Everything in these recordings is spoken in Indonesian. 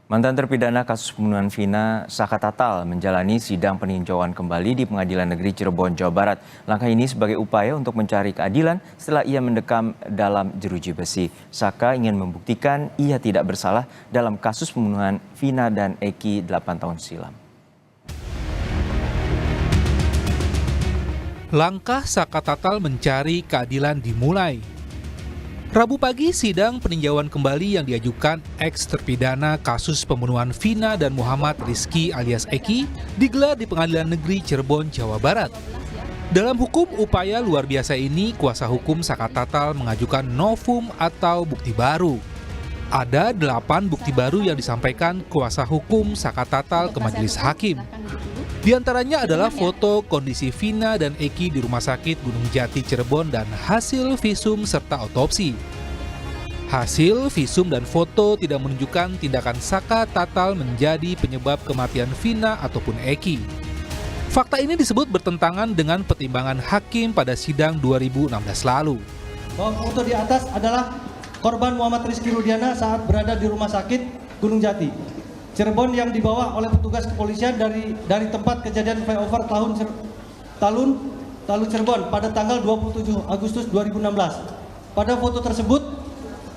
Mantan terpidana kasus pembunuhan Vina Saka Tatal menjalani sidang peninjauan kembali di Pengadilan Negeri Cirebon, Jawa Barat. Langkah ini sebagai upaya untuk mencari keadilan setelah ia mendekam dalam jeruji besi. Saka ingin membuktikan ia tidak bersalah dalam kasus pembunuhan Vina dan Eki 8 tahun silam. Langkah Saka Tatal mencari keadilan dimulai. Rabu pagi, sidang peninjauan kembali yang diajukan eks-terpidana kasus pembunuhan Vina dan Muhammad Rizky alias Eki digelar di Pengadilan Negeri Cirebon, Jawa Barat. Dalam hukum upaya luar biasa ini, kuasa hukum Saka Tatal mengajukan novum atau bukti baru. Ada 8 bukti baru yang disampaikan kuasa hukum Saka Tatal ke majelis hakim. Di antaranya adalah foto kondisi Vina dan Eki di Rumah Sakit Gunung Jati Cirebon dan hasil visum serta otopsi. Hasil visum dan foto tidak menunjukkan tindakan Saka Tatal menjadi penyebab kematian Vina ataupun Eki. Fakta ini disebut bertentangan dengan pertimbangan hakim pada sidang 2016 lalu. Bahwa foto di atas adalah korban Muhammad Rizky Rudiana saat berada di Rumah Sakit Gunung Jati Cirebon yang dibawa oleh petugas kepolisian dari tempat kejadian flyover Talun Cirebon pada tanggal 27 Agustus 2016. Pada foto tersebut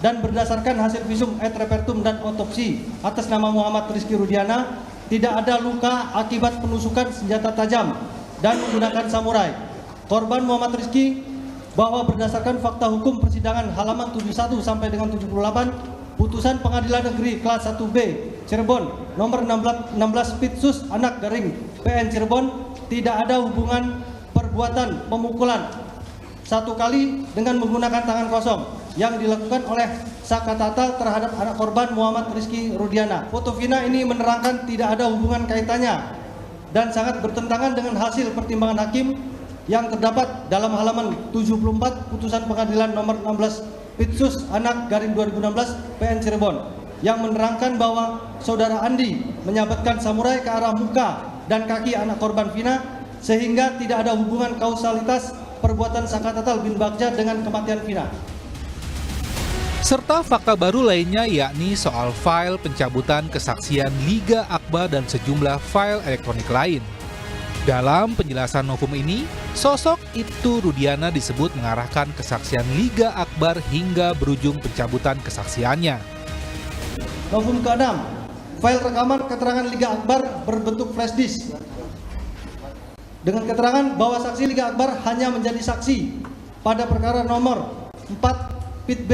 dan berdasarkan hasil visum et repertum dan otopsi atas nama Muhammad Rizky Rudiana, tidak ada luka akibat penusukan senjata tajam dan menggunakan samurai. Korban Muhammad Rizky bahwa berdasarkan fakta hukum persidangan halaman 71 sampai dengan 78, putusan Pengadilan Negeri Kelas 1B Cirebon nomor 16 Pitsus Anak Garing PN Cirebon tidak ada hubungan perbuatan pemukulan satu kali dengan menggunakan tangan kosong yang dilakukan oleh Saka Tatal terhadap anak korban Muhammad Rizky Rudiana. Foto Vina ini menerangkan tidak ada hubungan kaitannya dan sangat bertentangan dengan hasil pertimbangan hakim yang terdapat dalam halaman 74 putusan Pengadilan nomor 16 Pitsus Anak Garing 2016 PN Cirebon yang menerangkan bahwa saudara Andi menyabetkan samurai ke arah muka dan kaki anak korban Vina sehingga tidak ada hubungan kausalitas perbuatan Saka Tatal bin Bagja dengan kematian Vina. Serta fakta baru lainnya yakni soal file pencabutan kesaksian Liga Akbar dan sejumlah file elektronik lain. Dalam penjelasan novum ini, sosok Ibtu Rudiana disebut mengarahkan kesaksian Liga Akbar hingga berujung pencabutan kesaksiannya. Novum ke-6, file rekaman keterangan Liga Akbar berbentuk flash disk. Dengan keterangan bahwa saksi Liga Akbar hanya menjadi saksi pada perkara nomor 4 Pit B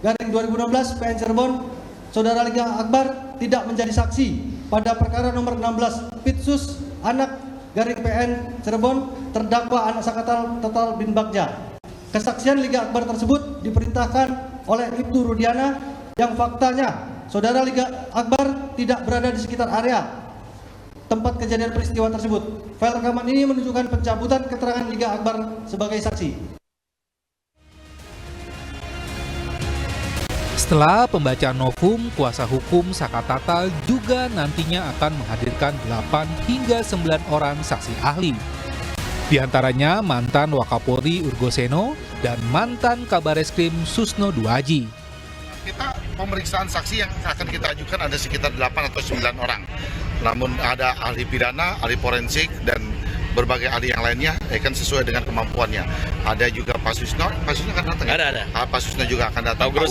garing 2016 PN Cirebon, saudara Liga Akbar tidak menjadi saksi pada perkara nomor 16 Pitsus Anak Garing PN Cirebon terdakwa anak Saka Tatal bin Bagja. Kesaksian Liga Akbar tersebut diperintahkan oleh Ibtu Rudiana yang faktanya saudara Liga Akbar tidak berada di sekitar area tempat kejadian peristiwa tersebut. File rekaman ini menunjukkan pencabutan keterangan Liga Akbar sebagai saksi. Setelah pembacaan novum, kuasa hukum Saka Tatal juga nantinya akan menghadirkan 8 hingga 9 orang saksi ahli. Di antaranya mantan Wakapolri Urgoseno dan mantan Kabareskrim Susno Duaji. Kita pemeriksaan saksi yang akan kita ajukan ada sekitar 8 atau 9 orang. Namun ada ahli pidana, ahli forensik, dan berbagai ahli yang lainnya kan sesuai dengan kemampuannya. Ada juga Pak Susno akan datang. Ada. Pak Susno juga akan datang. Pak Ugro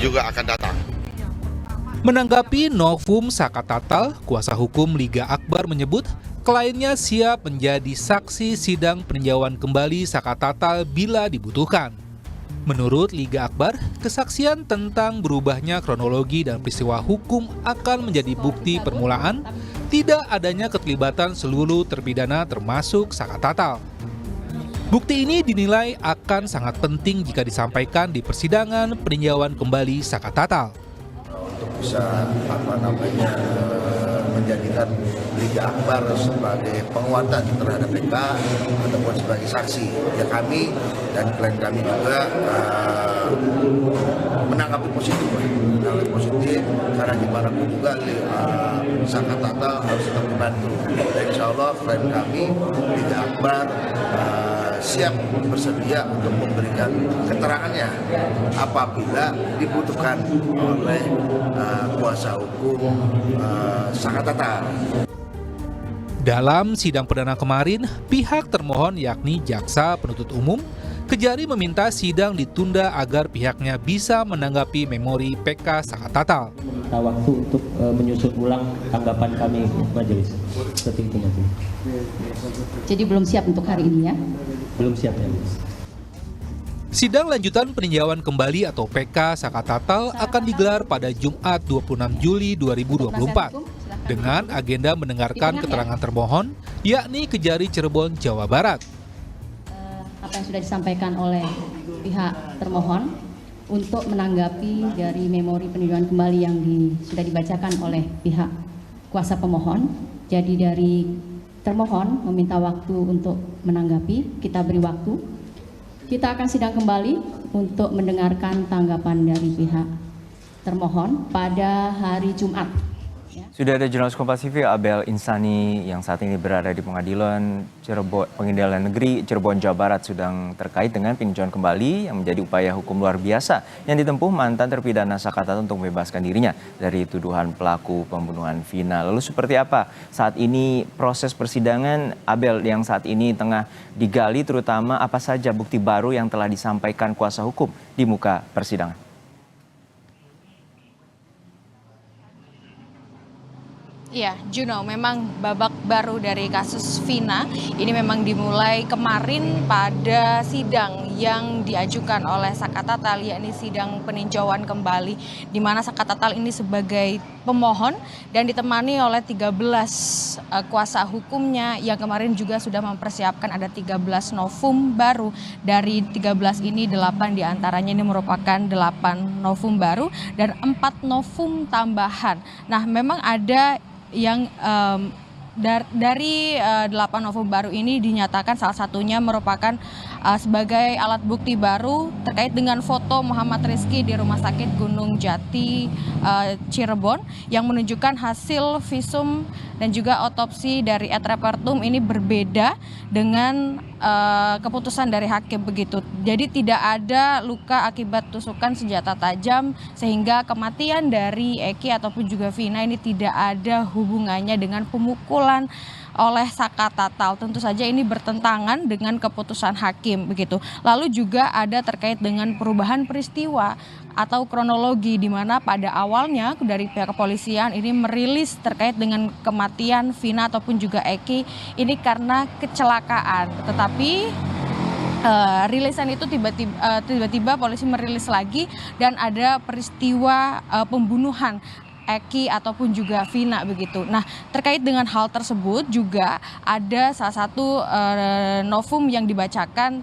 juga akan datang. Menanggapi novum Saka Tatal, kuasa hukum Liga Akbar menyebut kliennya siap menjadi saksi sidang peninjauan kembali Saka Tatal bila dibutuhkan. Menurut Liga Akbar, kesaksian tentang berubahnya kronologi dan peristiwa hukum akan menjadi bukti permulaan tidak adanya keterlibatan seluruh terpidana termasuk Saka Tatal. Bukti ini dinilai akan sangat penting jika disampaikan di persidangan peninjauan kembali Saka Tatal. Untuk bisa menjadikan Liga Akbar sebagai penguatan terhadap mereka ataupun sebagai saksi. Ya kami dan klien kami juga menanggapi positif karena gimana pun juga Saka Tatal harus tetap dibantu. Dan insya Allah klien kami Liga Akbar siap bersedia untuk memberikan keterangannya apabila dibutuhkan oleh kuasa hukum Sakatatal. Dalam sidang perdana kemarin, pihak termohon yakni jaksa penuntut umum, Kejari meminta sidang ditunda agar pihaknya bisa menanggapi memori PK Sakatatal. Minta waktu untuk menyusun ulang tanggapan kami majelis. Seperti itu majelis. Jadi belum siap untuk hari ini ya? Belum siap ya. Sidang lanjutan peninjauan kembali atau PK Sakatatal akan digelar pada Jumat 26 Juli 2024 dengan agenda mendengarkan keterangan termohon, yakni Kejari Cirebon, Jawa Barat. Apa yang sudah disampaikan oleh pihak termohon untuk menanggapi dari memori peninjauan kembali yang sudah dibacakan oleh pihak kuasa pemohon. Jadi dari termohon meminta waktu untuk menanggapi, kita beri waktu. Kita akan sidang kembali untuk mendengarkan tanggapan dari pihak termohon pada hari Jumat. Sudah ada jurnalis Kompas TV Abel Insani yang saat ini berada di Pengadilan Negeri Cirebon, Jawa Barat sedang terkait dengan peninjauan kembali yang menjadi upaya hukum luar biasa yang ditempuh mantan terpidana Sakatatal untuk membebaskan dirinya dari tuduhan pelaku pembunuhan Vina. Lalu seperti apa saat ini proses persidangan, Abel, yang saat ini tengah digali, terutama apa saja bukti baru yang telah disampaikan kuasa hukum di muka persidangan? Iya, Juno, memang babak baru dari kasus Vina ini memang dimulai kemarin pada sidang yang diajukan oleh Sakatatal, yakni sidang peninjauan kembali, di mana Sakatatal ini sebagai pemohon dan ditemani oleh 13 kuasa hukumnya yang kemarin juga sudah mempersiapkan ada 13 novum baru. Dari 13 ini 8 diantaranya ini merupakan 8 novum baru dan 4 novum tambahan. Nah, memang ada yang dari 8 novum baru ini dinyatakan salah satunya merupakan sebagai alat bukti baru terkait dengan foto Muhammad Rizky di Rumah Sakit Gunung Jati Cirebon yang menunjukkan hasil visum dan juga otopsi dari et repertum ini berbeda dengan keputusan dari hakim begitu. Jadi tidak ada luka akibat tusukan senjata tajam sehingga kematian dari Eki ataupun juga Vina ini tidak ada hubungannya dengan pemukulan oleh Sakatatal. Tentu saja ini bertentangan dengan keputusan hakim begitu. Lalu juga ada terkait dengan perubahan peristiwa atau kronologi di mana pada awalnya dari pihak kepolisian ini merilis terkait dengan kematian Vina ataupun juga Eki ini karena kecelakaan. Tetapi rilisan itu tiba-tiba polisi merilis lagi dan ada peristiwa pembunuhan Eki ataupun juga Vina begitu. Nah, terkait dengan hal tersebut juga ada salah satu novum yang dibacakan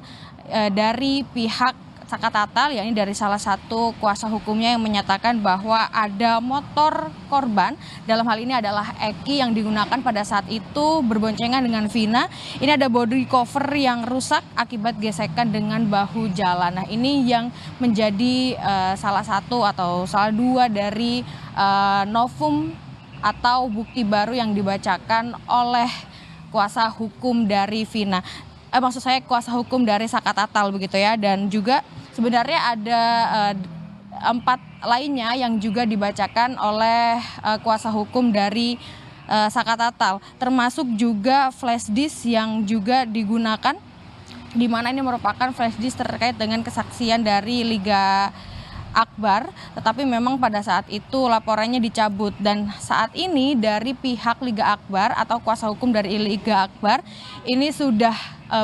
dari pihak Sakatatal, yakni dari salah satu kuasa hukumnya yang menyatakan bahwa ada motor korban, dalam hal ini adalah Eki yang digunakan pada saat itu berboncengan dengan Vina. Ini ada body cover yang rusak akibat gesekan dengan bahu jalan. Nah, ini yang menjadi salah satu atau salah dua dari novum atau bukti baru yang dibacakan oleh kuasa hukum dari Vina. Maksud saya kuasa hukum dari Sakatatal begitu ya, dan juga sebenarnya ada 4 lainnya yang juga dibacakan oleh kuasa hukum dari Sakatatal, termasuk juga flash disk yang juga digunakan, di mana ini merupakan flash disk terkait dengan kesaksian dari Liga Akbar, tetapi memang pada saat itu laporannya dicabut dan saat ini dari pihak Liga Akbar atau kuasa hukum dari Liga Akbar ini sudah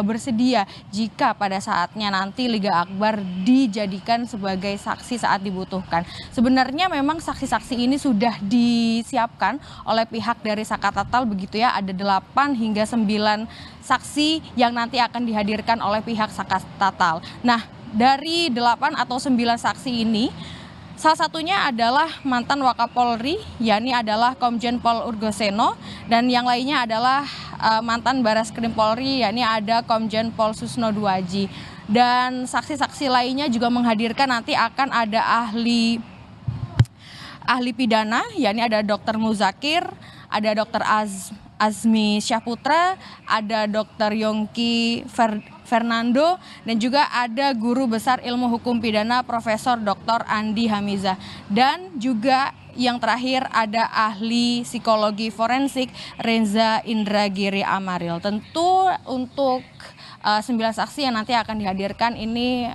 bersedia jika pada saatnya nanti Liga Akbar dijadikan sebagai saksi saat dibutuhkan. Sebenarnya memang saksi-saksi ini sudah disiapkan oleh pihak dari Sakatatal begitu ya, ada 8 hingga 9 saksi yang nanti akan dihadirkan oleh pihak Sakatatal. Nah, dari 8 atau 9 saksi ini, salah satunya adalah mantan Wakapolri, yakni adalah Komjen Pol Urgoseno, dan yang lainnya adalah mantan Baraskrim Polri, yakni ada Komjen Pol Susno Duaji. Dan saksi-saksi lainnya juga menghadirkan nanti akan ada ahli pidana, yakni ada Dr. Muzakir, ada Dr. Azmi Syahputra, ada Dr. Yongki Fernando, dan juga ada Guru Besar Ilmu Hukum Pidana Profesor Dr. Andi Hamizah. Dan juga yang terakhir ada ahli psikologi forensik Reza Indragiri Amaril. Tentu untuk 9 saksi yang nanti akan dihadirkan ini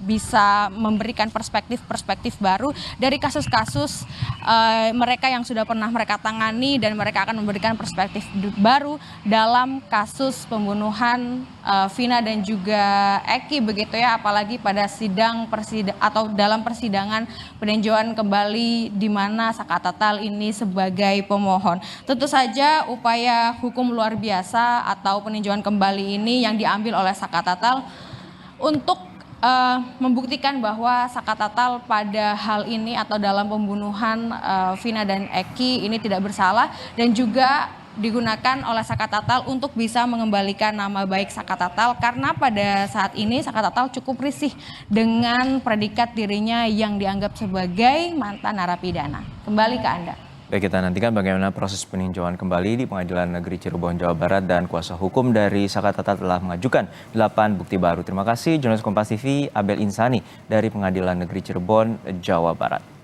bisa memberikan perspektif baru dari kasus-kasus mereka yang sudah pernah mereka tangani, dan mereka akan memberikan perspektif baru dalam kasus pembunuhan Vina dan juga Eki begitu ya, apalagi pada atau dalam persidangan peninjauan kembali di mana Saka Tatal ini sebagai pemohon. Tentu saja upaya hukum luar biasa atau peninjauan kembali ini yang diambil oleh Saka Tatal untuk membuktikan bahwa Saka Tatal pada hal ini atau dalam pembunuhan Vina dan Eki ini tidak bersalah, dan juga digunakan oleh Saka Tatal untuk bisa mengembalikan nama baik Saka Tatal, karena pada saat ini Saka Tatal cukup risih dengan predikat dirinya yang dianggap sebagai mantan narapidana. Kembali ke Anda. Baik, kita nantikan bagaimana proses peninjauan kembali di Pengadilan Negeri Cirebon, Jawa Barat, dan kuasa hukum dari Saka Tatal telah mengajukan 8 bukti baru. Terima kasih jurnalis Kompas TV Abel Insani dari Pengadilan Negeri Cirebon, Jawa Barat.